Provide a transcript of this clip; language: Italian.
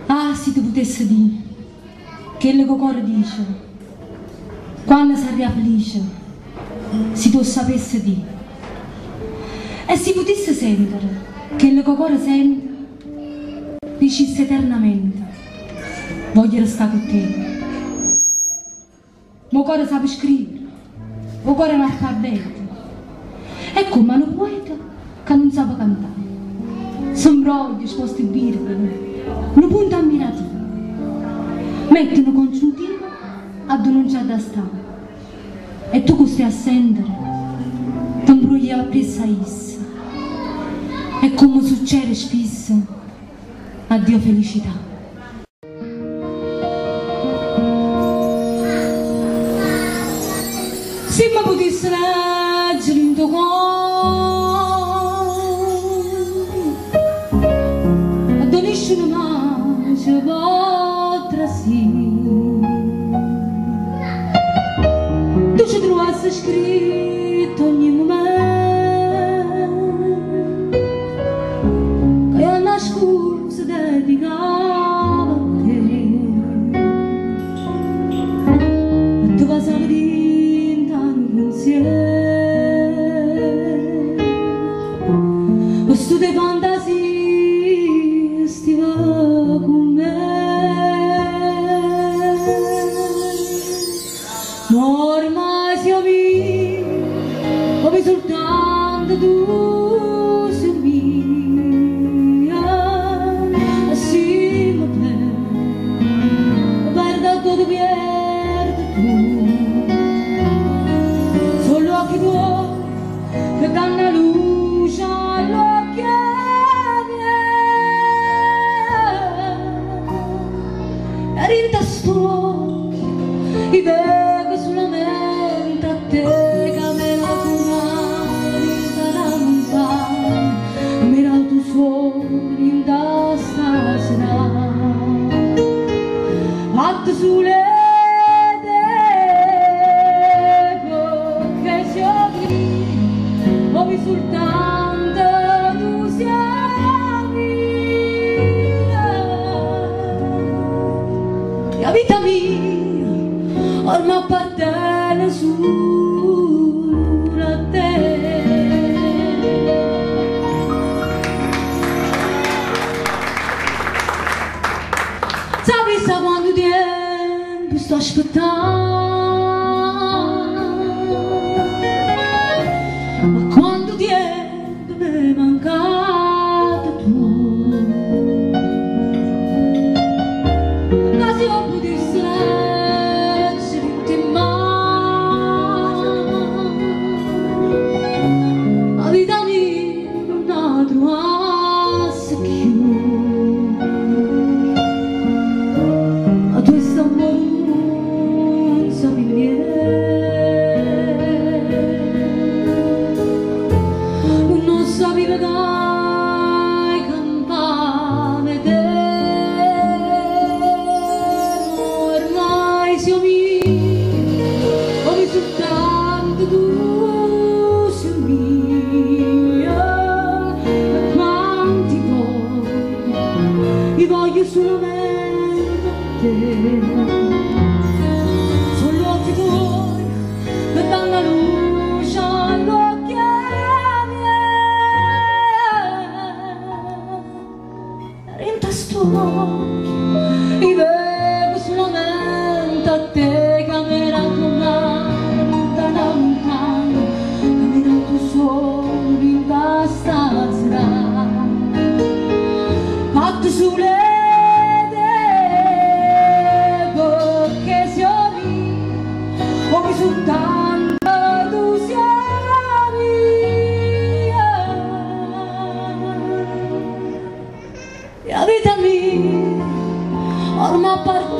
Ah, se tu potessi dire quello che il cuore dice, quando sarai felice, se tu sapessi dire, e se potessi sentire quello che il cuore sente, dicessi eternamente, voglio restare con te. Il cuore sa scrivere, il cuore è un alfabeto, è come un poeta che non sa cantare. Sembroglio, sposti birgoli, un punto ammirativo. Metti un congiuntivo a denunciare da stare. E tu che stai a sentire, ti imbrugli appresso a essa. E come succede spesso, addio felicità. Se mi potessi leggere in tuo cuore, ma ci potrà sì. Tu ci trovassi scritto ogni momento che io una scusa dedicava a te, e tu passavi dentro un pensiero, questo di fantasia stiva con me, ma ormai siamo vivi, come soltanto tu sei mia, e sì, ma perdo tutto, perdo tu, solo occhi tuoi che danno luce all'occhio. Rinta sto i vedo solamente a te che me la comanda la montagna, me la tu solo in da stasera fatto sulle devo che si apri come soltanto tu sei la vita mia ormai appartiene solo a te. Sappi sa quanto tempo sto aspettando, ma quanto tempo mi è mancato tu. Voglio solamente te, solo occhi tuoi che danno la luce all'occhio miei. Rinta sto i vedo solamente a te, che me la comanda la montagna, che me la tu solo in da stasera fatto sulle soltanto tu sei mia, la vita mia ormai appartiene